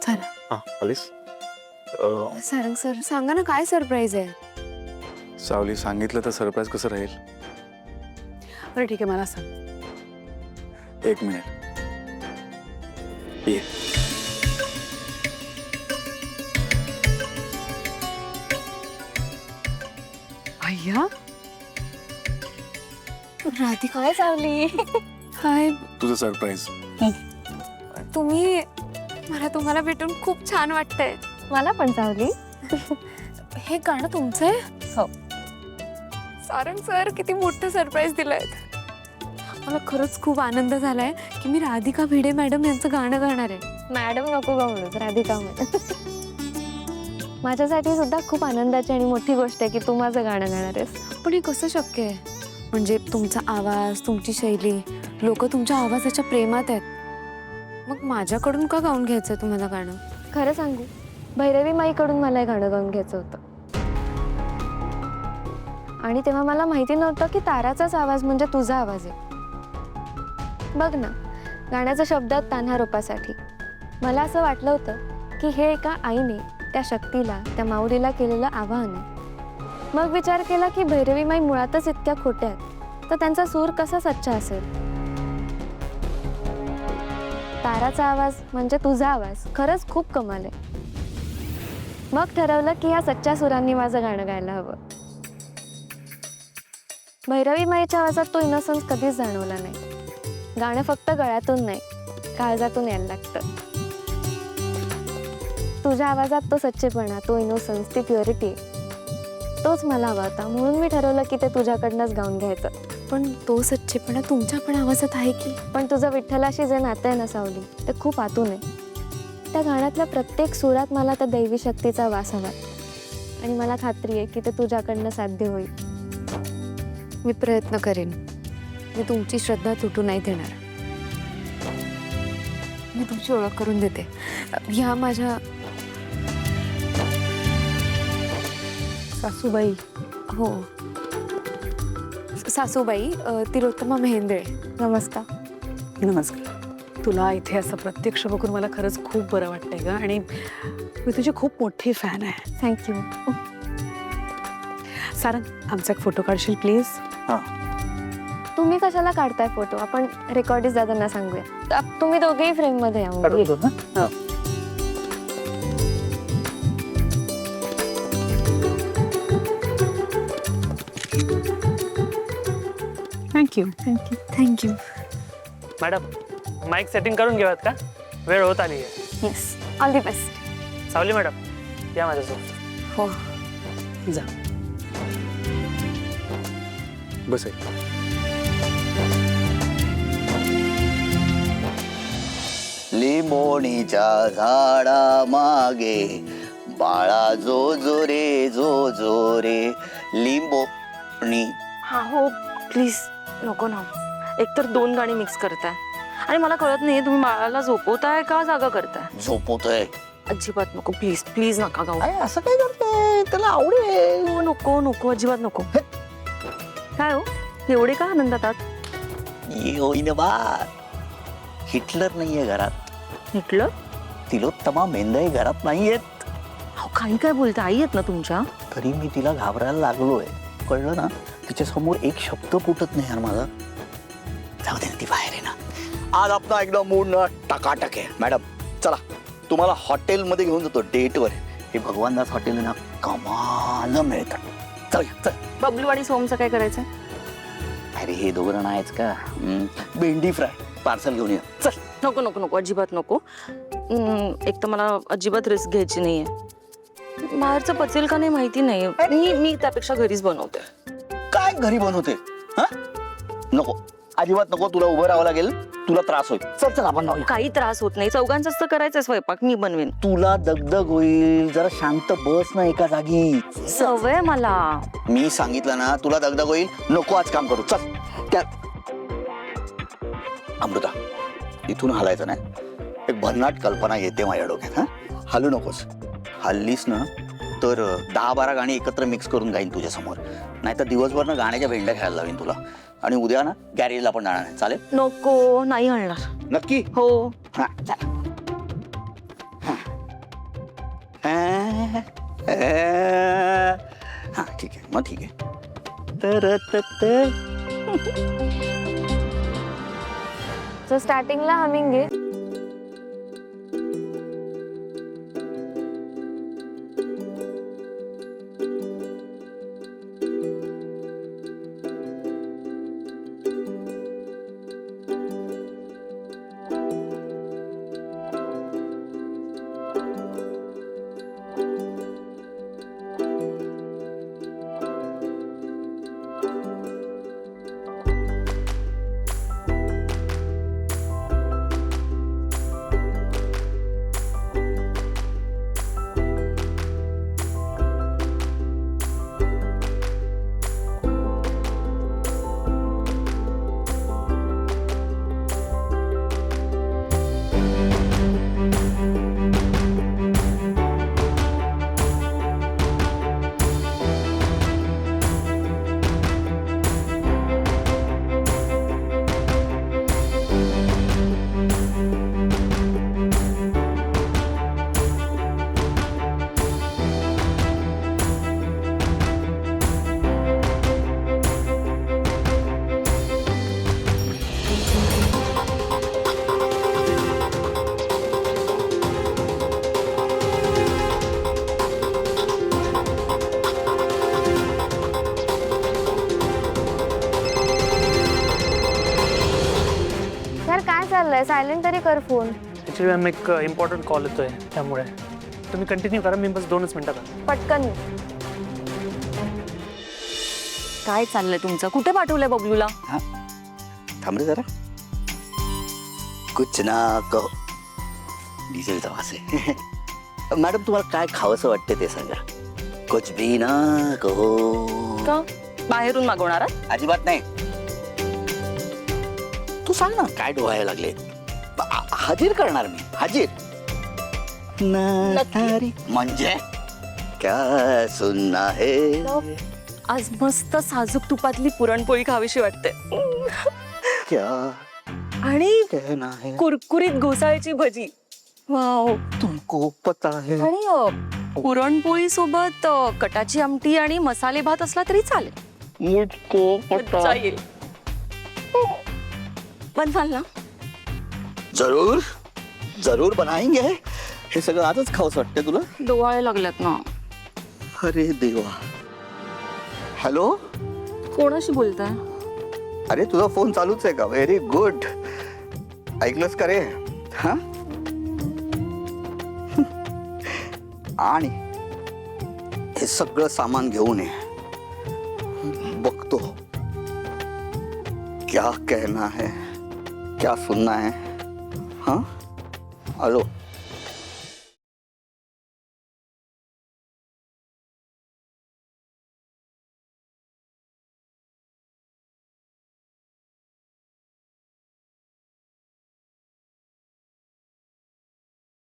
चला. हां आलीस? सारंग सर सांगा ना काय सरप्राईज आहे. सावली सांगितलं तर सरप्राईज कसं राहील? बरं ठीक आहे मला सांग. 1 मिनिट. ये. भैया राधिका काय सावली? हाय. तुझं सरप्राईज. तुम्ही मला तुम्हाला भेटून खूप छान वाटतंय. मला पण सावली. हे गाणं तुमचं आहे? हो. सारंग सर किती मोठं सरप्राईज दिलंय. मला खरंच खूप आनंद झालाय की मी राधिका भिडे मॅडम यांचं गाणं गाणार आहे. मॅडम नको गा म्हणूच, राधिका म्हण. माझ्यासाठी सुद्धा खूप आनंदाची आणि मोठी गोष्ट आहे की तू माझं गाणं गाणार आहेस. पण हे कसं शक्य आहे? म्हणजे तुमचा आवाज, तुमची शैली, लोक तुमच्या आवाजाच्या प्रेमात आहेत. मग माझ्याकडून का गाऊन घ्यायचंय तुम्हाला गाणं? खरं सांगू, भैरवी माईकडून मला हे गाणं गाऊन घ्यायचं होतं. आणि तेव्हा मला माहिती नव्हतं की ताराचाच आवाज म्हणजे तुझा आवाज आहे. बघ ना, गाण्याचा शब्दात तान्हा रूपासाठी मला असं वाटलं होतं की हे एका आईने त्या शक्तीला, त्या माऊलीला केलेलं आवाहन आहे. मग विचार केला की भैरवी माई मुळातच इतक्या खोट्या आहेत, तर त्यांचा सूर कसा सच्चा असेल. ताराचा आवाज म्हणजे तुझा आवाज खरंच खूप कमाल आहे. मग ठरवलं की ह्या सच्च्या सुरांनी माझं गाणं गायला हवं. भैरवी माईच्या आवाजात तो इनोसन्स कधीच जाणवला नाही. गाणं फक्त गळ्यातून नाही, काळजातून यायला लागतं. तुझ्या आवाजात तो सच्चेपणा, तो इनोसन्स, ती प्युरिटी, तोच मला हवा होता. म्हणून मी ठरवलं की ते तुझ्याकडनंच गाऊन घ्यायचं. पण तो सच्चेपणा तुमच्या पण आवाजात आहे की? पण तुझं विठ्ठलाशी जे नातं आहे ना सावली, ते खूप आतून आहे. त्या गाण्यातल्या प्रत्येक सुरात मला त्या दैवी शक्तीचा वास हवा आणि मला खात्री आहे की ते तुझ्याकडनं साध्य होईल. मी प्रयत्न करेन. मी तुमची श्रद्धा तुटू नाही देणार. मी तुमची ओळख करून देते. ह्या माझ्या सासूबाई. हो, सासूबाई तिलोत्तमा मेहेंदळे. नमस्कार. नमस्कार. तुला इथे असं प्रत्यक्ष बघून मला खरंच खूप बरं वाटतंय ग. आणि मी तुझी खूप मोठी फॅन आहे. थँक्यू. सारंग, आमचा एक फोटो काढशील प्लीज? हां. तुम्ही कशाला काढताय फोटो? आपण रेकॉर्डिस्ट दादांना सांगूया. तुम्ही दोघेही फ्रेम मध्ये या. Thank you. Thank you. Thank you. Madam, mike setting करून घेऊयात का? वेळ होत आली आहे. Yes, all the best. Savali madam, या माझ्यासोबत. हो. जा. बस आहे. लिंबोणीच्या झाडा मागे बाळा जो जो रे लिंबोणी. हा हो प्लीज नको ना. एकतर 2 गाणी मिक्स करताय आणि मला कळत नाही तुम्ही बाळाला झोपवताय का जागा करताय. झोपवतोय. अजिबात नको, प्लीज प्लीज नका गाऊ. असं काय करते? त्याला आवडेल. हो, नको नको, अजिबात नको. काय हो, एवढे का आनंदात आहात? होईन बा. हिटलर नाहीये घरात. हिटलर? तिलोत्तमा मेंदळे घरात नाहीयेत. अहो काही काय बोलता, आई आहेत ना तुमच्या. तरी मी तिला घाबरायला लागलोय. कळलं ना? तिच्या समोर एक शब्द फुटत नाही यार माझा. जाऊ दे ना, ती बाहेर आहे ना. आज आपला एकदम मूड ना टकाटक आहे. मॅडम चला, तुम्हाला हॉटेलमध्ये घेऊन जातो डेटवर. हे भगवानदास हॉटेल ना कमाल मिळतं. चल चल. बबलू आणि सोमचं काय करायचं? अरे हे दोघं आहेच का? भेंडी फ्राय पार्सल घेऊन ये. चल. नको नको नको, अजिबात नको. एक तर मला अजिबात रिस्क घ्यायची नाहीये. बाहेरचं पचेल का नाही माहिती नाही. मी त्यापेक्षा घरीच बनवते. काय घरी बनवते? हा नको, अजिबात नको. तुला उभं राहावं लागेल, तुला त्रास होईल. चल चल आपण जाऊया. काही त्रास होत नाही, चौघांचाच तर करायचं स्वयंपाक, मी बनवेन. तुला दगदग होईल. जरा शांत बस ना एका जागी. सवय मला. मी सांगितलं ना, तुला दगदग होईल. नको आज काम करू. चल. त्या अमृता, इथून हलायचं नाही. एक भन्नाट कल्पना येते माझ्या डोक्यात. हा हलू नकोस. हल्लीस ना तर 10-12 गाणी एकत्र मिक्स करून गाईन तुझ्या समोर. नाही तर दिवसभर ना गाण्याच्या भेंड्या खेळायला लावीन तुला. आणि उद्या ना गॅरेजला पण जाणार आहे. चालेल? नको, नाही हलणार. नक्की? हो. हा. हा ठीक आहे मग ठीक आहे तर सो स्टार्टिंगला हमिंग घे. यार काय चाललंय? सायलेंट तरी कर फोन. ॲक्च्युली मॅम एक इम्पॉर्टंट कॉल येतोय त्यामुळे तुम्ही कंटिन्यू करा, मी बस 2च मिनिटात. पटकन. काय चाललंय तुमचं? कुठे पाठवलंय बबलूला? थांब रे जरा. कुछ ना कहो. डिझेलचा वास आहे. मॅडम तुम्हाला काय खावंसं वाटतं ते सांगा. कुछ भी ना कहो. का बाहेरून मागवणार आहात? अजिबात नाही. तू सांग ना काय डोहायला लागले. हाजीर करणार मी. हाजीर नक्की? म्हणजे क्या सुनना है. आज मस्त साजूक तुपातली पुरणपोळी खावीशी वाटते. क्या आणि कहना है. कुरकुरीत घोसाळ्याची भजी. वाव. तुमको पता है. आणि पुरणपोळी सोबत कटाची आमटी आणि मसाले भात असला तरी चालेल. मुझको पता है. चालेल. बनवाल ना? जरूर जरूर बनाएंगे. हे सगळं आजच खावंसं वाटतंय तुला. डोळे लागल्यात ना. अरे देवा. हॅलो. कोणाशी बोलताय? अरे तुझा फोन चालूच आहे का. Very good. ऐकलंस का रे. हा आणि हे सगळं सामान घेऊन ये. बघतो क्या कहना है क्या सुनना है. हाँ हेलो.